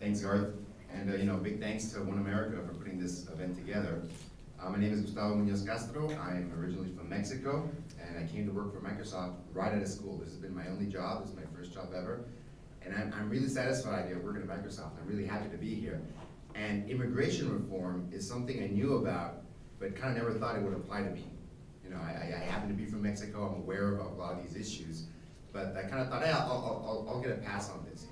Thanks, Garth. And big thanks to OneAmerica for putting this event together. My name is Gustavo Munoz Castro. I'm originally from Mexico, and I came to work for Microsoft right out of school. This has been my only job. This is my first job ever. And I'm really satisfied here working at Microsoft. I'm really happy to be here. And immigration reform is something I knew about, but kind of never thought it would apply to me. I happen to be from Mexico. I'm aware of a lot of these issues, but I kind of thought, hey, I'll get a pass on this.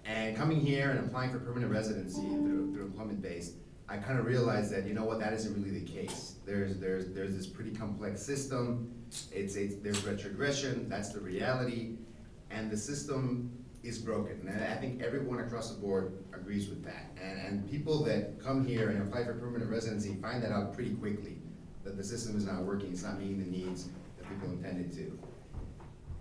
And coming here and applying for permanent residency through employment-based, I kind of realized that, that isn't really the case. There's this pretty complex system. There's retrogression. That's the reality, and the system is broken. And I think everyone across the board agrees with that. And people that come here and apply for permanent residency find that out pretty quickly, that the system is not working. It's not meeting the needs that people intended to.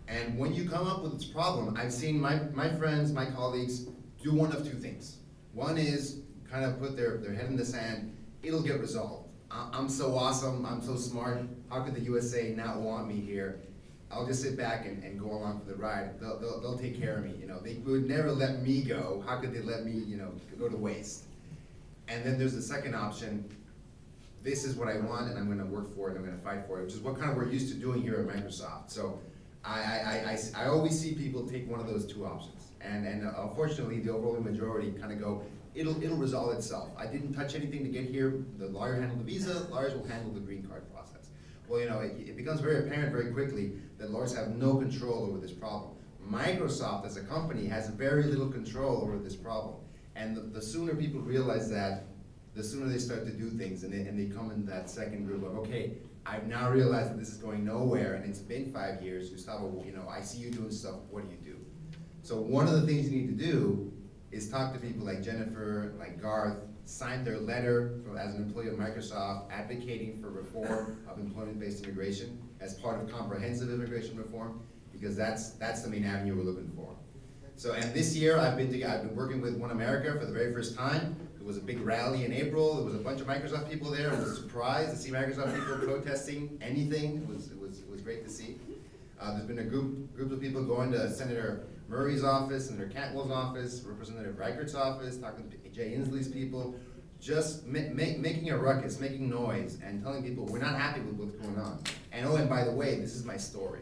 And when you come up with this problem, I've seen my friends, my colleagues, do one of two things. One is kind of put their head in the sand. It'll get resolved. I'm so awesome, I'm so smart. How could the USA not want me here? I'll just sit back and go along for the ride. They'll take care of me. They would never let me go. How could they let me, go to waste? And then there's the second option. This is what I want, and I'm going to work for it. I'm going to fight for it, which is what kind of we're used to doing here at Microsoft. So I always see people take one of those two options, and unfortunately, the overwhelming majority kind of go, it'll resolve itself. I didn't touch anything to get here. The lawyer handled the visa. Lawyers will handle the green card process. Well, it becomes very apparent very quickly that lawyers have no control over this problem. Microsoft as a company has very little control over this problem. And the sooner people realize that, the sooner they start to do things, and they come in that second group of, okay, I've now realized that this is going nowhere, and it's been 5 years. Gustavo, I see you doing stuff. What do you do? So one of the things you need to do is talk to people like Jennifer, like Garth, sign their letter as an employee of Microsoft advocating for reform of employment-based immigration as part of comprehensive immigration reform, because that's the main avenue we're looking for. So, and this year I've been working with OneAmerica for the very first time. There was a big rally in April. There was a bunch of Microsoft people there. I was surprised to see Microsoft people protesting anything. It was great to see. There's been a group of people going to Senator Murray's office, Senator Cantwell's office, Representative Reichert's office, talking to Jay Inslee's people, just making a ruckus, making noise, and telling people we're not happy with what's going on. And oh, and by the way, this is my story.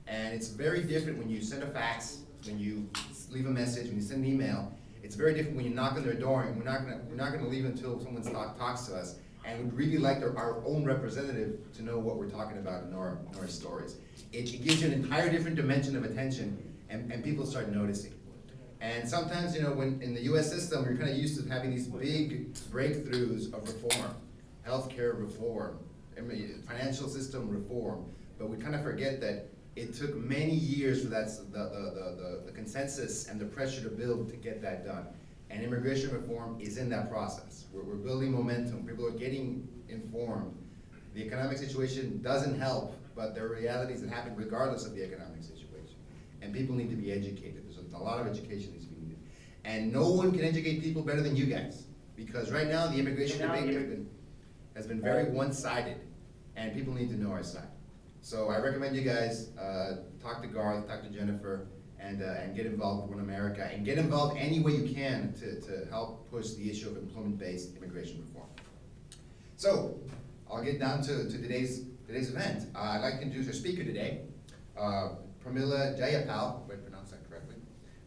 And it's very different when you send a fax, when you leave a message, when you send an email. It's very different when you knock on their door, and we're not going to leave until someone talks to us. And we'd really like our own representative to know what we're talking about in our stories. It gives you an entire different dimension of attention, and people start noticing. And sometimes, when in the US system, you're kind of used to having these big breakthroughs of reform, healthcare reform, financial system reform, but we kind of forget that it took many years for the consensus and the pressure to build to get that done. And immigration reform is in that process. We're building momentum. People are getting informed. The economic situation doesn't help, but there are realities that happen regardless of the economic situation. And people need to be educated. There's a lot of education needs to be needed. And no one can educate people better than you guys. Because right now, the immigration debate has been very one-sided, and people need to know our side. So I recommend you guys talk to Garth, talk to Jennifer, and get involved with OneAmerica, and get involved any way you can to help push the issue of employment-based immigration reform. So I'll get down to today's event. I'd like to introduce our speaker today, Pramila Jayapal, if I pronounced that correctly.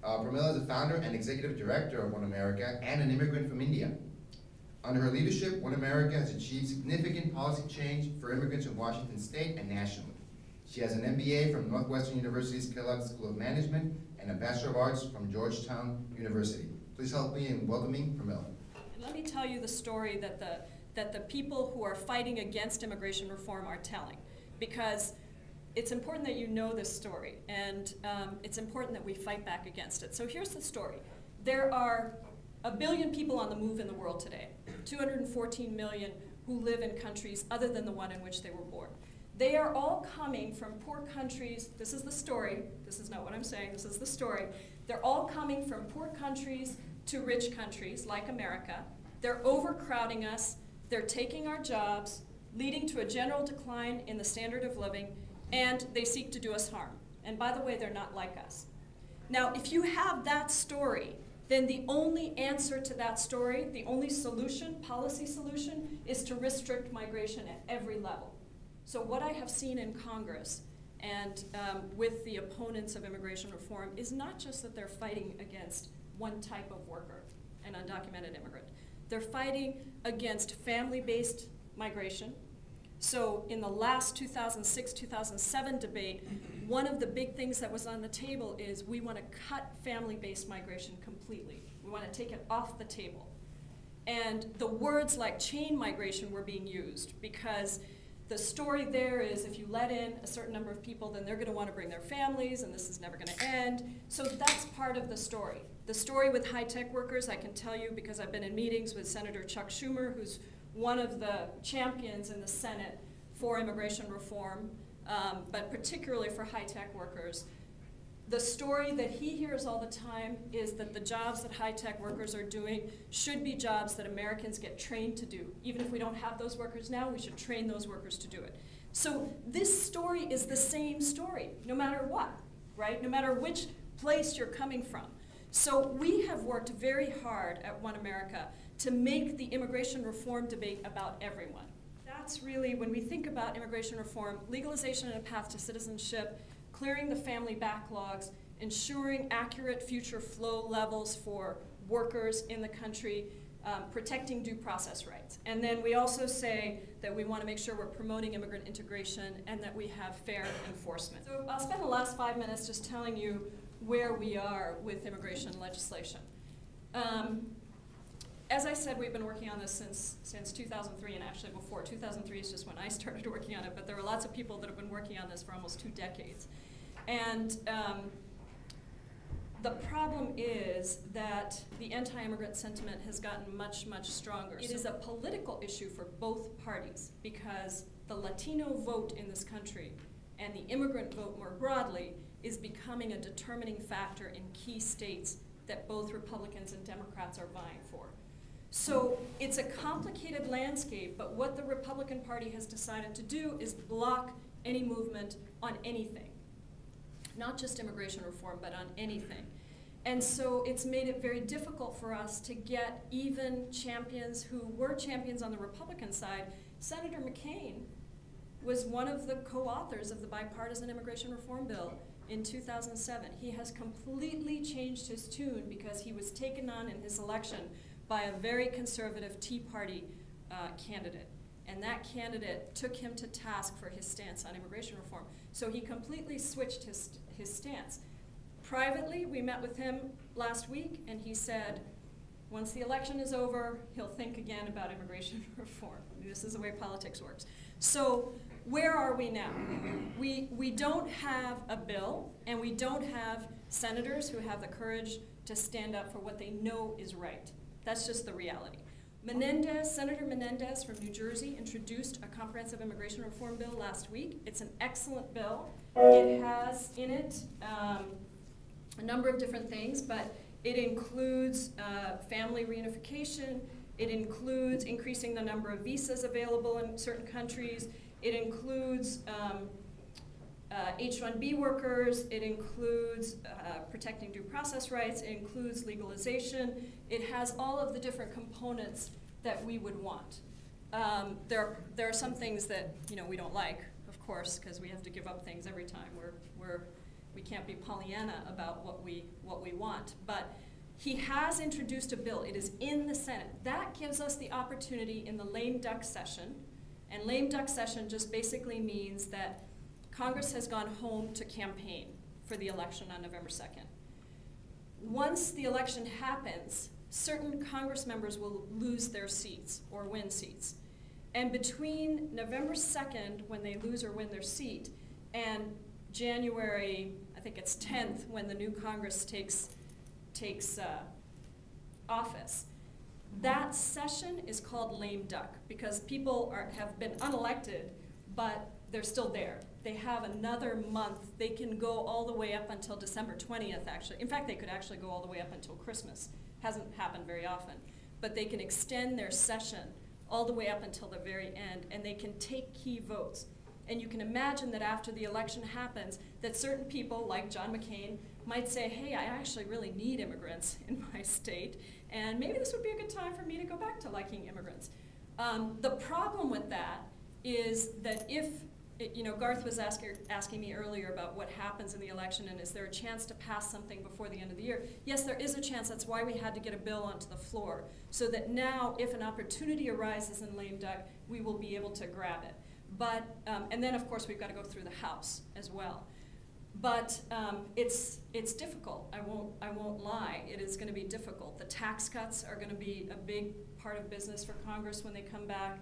Pramila is the founder and executive director of OneAmerica and an immigrant from India. Under her leadership, OneAmerica has achieved significant policy change for immigrants in Washington State and nationally. She has an MBA from Northwestern University's Kellogg School of Management and a Bachelor of Arts from Georgetown University. Please help me in welcoming Pramila. And let me tell you the story that the people who are fighting against immigration reform are telling, because it's important that you know this story, and it's important that we fight back against it. So here's the story. There are 1 billion people on the move in the world today, 214 million who live in countries other than the one in which they were born. They are all coming from poor countries. This is the story. This is not what I'm saying. This is the story. They're all coming from poor countries to rich countries like America. They're overcrowding us. They're taking our jobs, leading to a general decline in the standard of living, and they seek to do us harm. And by the way, they're not like us. Now, if you have that story, then the only answer to that story, the only solution, policy solution, is to restrict migration at every level. So what I have seen in Congress and with the opponents of immigration reform is not just that they're fighting against one type of worker, an undocumented immigrant. They're fighting against family-based migration. So in the last 2006-2007 debate, one of the big things that was on the table is we want to cut family-based migration completely. We want to take it off the table. And the words like chain migration were being used because the story there is if you let in a certain number of people, then they're going to want to bring their families, and this is never going to end. So that's part of the story. The story with high-tech workers, I can tell you because I've been in meetings with Senator Chuck Schumer, who's one of the champions in the Senate for immigration reform, but particularly for high-tech workers. The story that he hears all the time is that the jobs that high-tech workers are doing should be jobs that Americans get trained to do. Even if we don't have those workers now, we should train those workers to do it. So this story is the same story, no matter what, right? No matter which place you're coming from. So we have worked very hard at OneAmerica to make the immigration reform debate about everyone. That's really, when we think about immigration reform, legalization and a path to citizenship, clearing the family backlogs, ensuring accurate future flow levels for workers in the country, protecting due process rights. And then we also say that we want to make sure we're promoting immigrant integration and that we have fair enforcement. So I'll spend the last 5 minutes just telling you where we are with immigration legislation. As I said, we've been working on this since 2003, and actually before. 2003 is just when I started working on it, but there were lots of people that have been working on this for almost 2 decades. And the problem is that the anti-immigrant sentiment has gotten much, much stronger. It is a political issue for both parties because the Latino vote in this country and the immigrant vote more broadly is becoming a determining factor in key states that both Republicans and Democrats are vying for. So it's a complicated landscape, but what the Republican Party has decided to do is block any movement on anything. Not just immigration reform, but on anything. And so it's made it very difficult for us to get even champions who were champions on the Republican side. Senator McCain was one of the co-authors of the bipartisan immigration reform bill in 2007. He has completely changed his tune because he was taken on in his election by a very conservative Tea Party candidate. And that candidate took him to task for his stance on immigration reform. So he completely switched his stance. Privately, we met with him last week, and he said, once the election is over, he'll think again about immigration reform. This is the way politics works. So where are we now? We don't have a bill, and we don't have senators who have the courage to stand up for what they know is right. That's just the reality. Senator Menendez from New Jersey introduced a comprehensive immigration reform bill last week. It's an excellent bill. It has in it a number of different things, but it includes family reunification. It includes increasing the number of visas available in certain countries. It includes H-1B workers. It includes protecting due process rights. It includes legalization. It has all of the different components that we would want. There are some things that we don't like, of course, because we have to give up things every time. We can't be Pollyanna about what we want. But he has introduced a bill. It is in the Senate. That gives us the opportunity in the lame duck session. And lame duck session just basically means that Congress has gone home to campaign for the election on November 2nd. Once the election happens, certain Congress members will lose their seats or win seats. And between November 2nd, when they lose or win their seat, and January, I think it's 10th, when the new Congress takes office, that session is called lame duck because people have been unelected, but they're still there. They have another month. They can go all the way up until December 20th, actually. In fact, they could actually go all the way up until Christmas. Hasn't happened very often. But they can extend their session all the way up until the very end, and they can take key votes. And you can imagine that after the election happens, that certain people, like John McCain, might say, hey, I actually really need immigrants in my state, and maybe this would be a good time for me to go back to liking immigrants. The problem with that is that if, Garth was asking me earlier about what happens in the election and is there a chance to pass something before the end of the year. Yes, there is a chance. That's why we had to get a bill onto the floor, so that now if an opportunity arises in lame duck, we will be able to grab it. But, and then of course we've got to go through the House as well. But it's difficult. I won't lie. It is going to be difficult. The tax cuts are going to be a big part of business for Congress when they come back.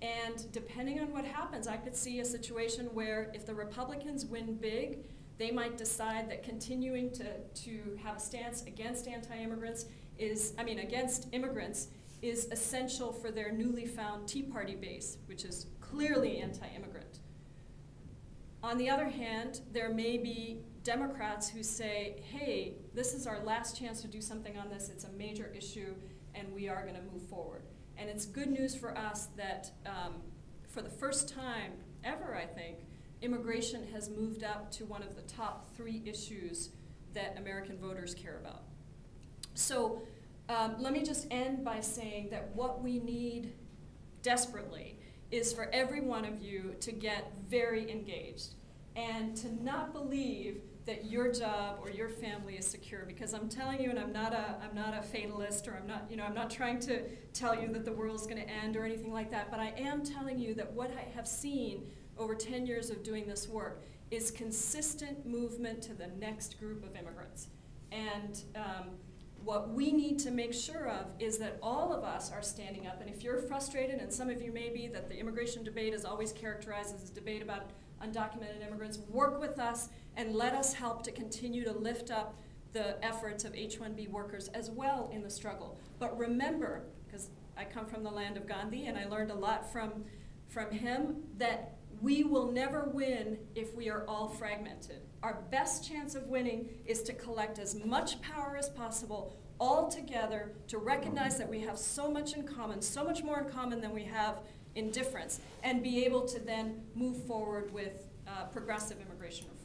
And depending on what happens, I could see a situation where if the Republicans win big, they might decide that continuing to have a stance against anti-immigrants against immigrants is essential for their newly found Tea Party base, which is clearly anti-immigrant. On the other hand, there may be Democrats who say, hey, this is our last chance to do something on this. It's a major issue, and we are going to move forward. And it's good news for us that for the first time ever, I think, immigration has moved up to one of the top 3 issues that American voters care about. So let me just end by saying that what we need desperately is for every one of you to get very engaged and to not believe that your job or your family is secure, because I'm telling you, and I'm not a fatalist, or I'm not trying to tell you that the world's going to end or anything like that, but I am telling you that what I have seen over 10 years of doing this work is consistent movement to the next group of immigrants. And what we need to make sure of is that all of us are standing up, and if you're frustrated, and some of you may be, that the immigration debate is always characterized as a debate about undocumented immigrants, work with us and let us help to continue to lift up the efforts of H-1B workers as well in the struggle. But remember, because I come from the land of Gandhi and I learned a lot from him, that we will never win if we are all fragmented. Our best chance of winning is to collect as much power as possible all together, to recognize that we have so much in common, so much more in common than we have in difference, and be able to then move forward with progressive immigration reform.